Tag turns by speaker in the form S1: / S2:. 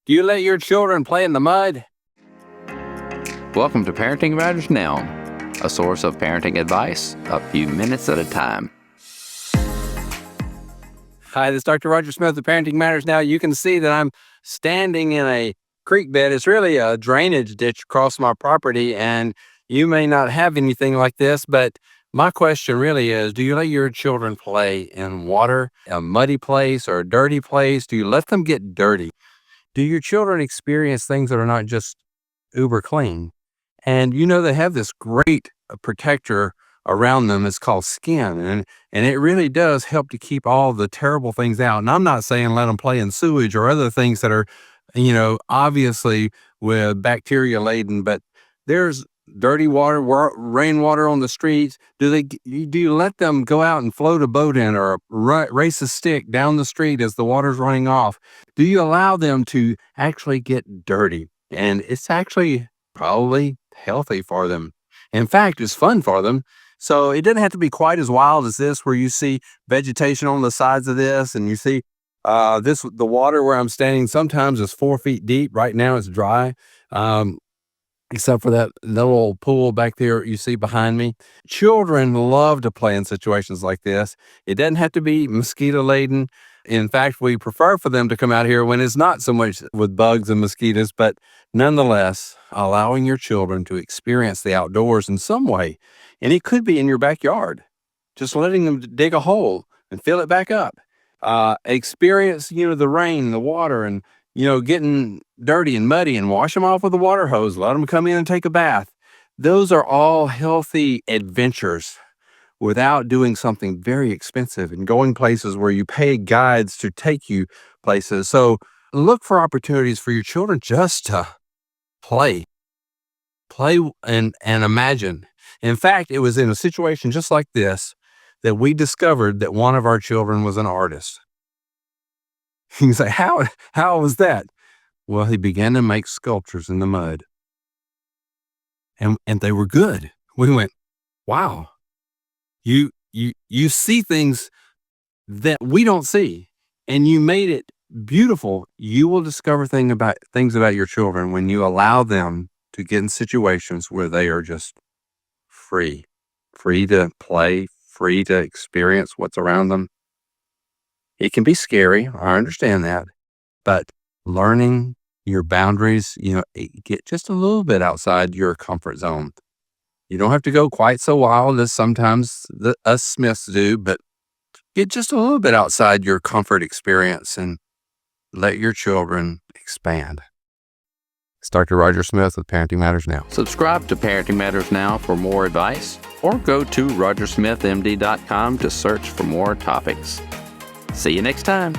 S1: Do you let your children play in the mud?
S2: Welcome to Parenting Matters Now, a source of parenting advice a few minutes at a time.
S1: Hi, this is Dr. Roger Smith of Parenting Matters Now. You can see that I'm standing in a creek bed. It's really a drainage ditch across my property, and you may not have anything like this, but my question really is, do you let your children play in water, a muddy place or a dirty place? Do you let them get dirty? Do your children experience things that are not just uber clean? And they have this great protector around them. It's called skin. And it really does help to keep all the terrible things out. And I'm not saying let them play in sewage or other things that are, obviously with bacteria laden, but there's dirty water, rainwater on the streets. Do you let them go out and float a boat in or race a stick down the street as the water's running off? Do you allow them to actually get dirty? And it's actually probably healthy for them. In fact, it's fun for them. So it doesn't have to be quite as wild as this, where you see vegetation on the sides of this, and you see the water where I'm standing sometimes is 4 feet deep. Right now it's dry, except for that little pool back there you see behind me. Children love to play in situations like this. It doesn't have to be mosquito laden. In fact, we prefer for them to come out here when it's not so much with bugs and mosquitoes, but nonetheless, allowing your children to experience the outdoors in some way. And it could be in your backyard, just letting them dig a hole and fill it back up. Experience, the rain, the water, and, getting dirty and muddy, and wash them off with a water hose. Let them come in and take a bath. Those are all healthy adventures without doing something very expensive and going places where you pay guides to take you places. So look for opportunities for your children just to play and imagine. In fact, it was in a situation just like this that we discovered that one of our children was an artist. You can say, how was that? Well, he began to make sculptures in the mud. And they were good. We went, wow. You see things that we don't see, and you made it beautiful. You will discover things about your children when you allow them to get in situations where they are just free to play, free to experience what's around them. It can be scary. I understand that, but learning your boundaries, get just a little bit outside your comfort zone. You don't have to go quite so wild as sometimes us Smiths do, but get just a little bit outside your comfort experience and let your children expand. It's Dr. Roger Smith with Parenting Matters Now.
S2: Subscribe to Parenting Matters Now for more advice, or go to rogersmithmd.com to search for more topics. See you next time.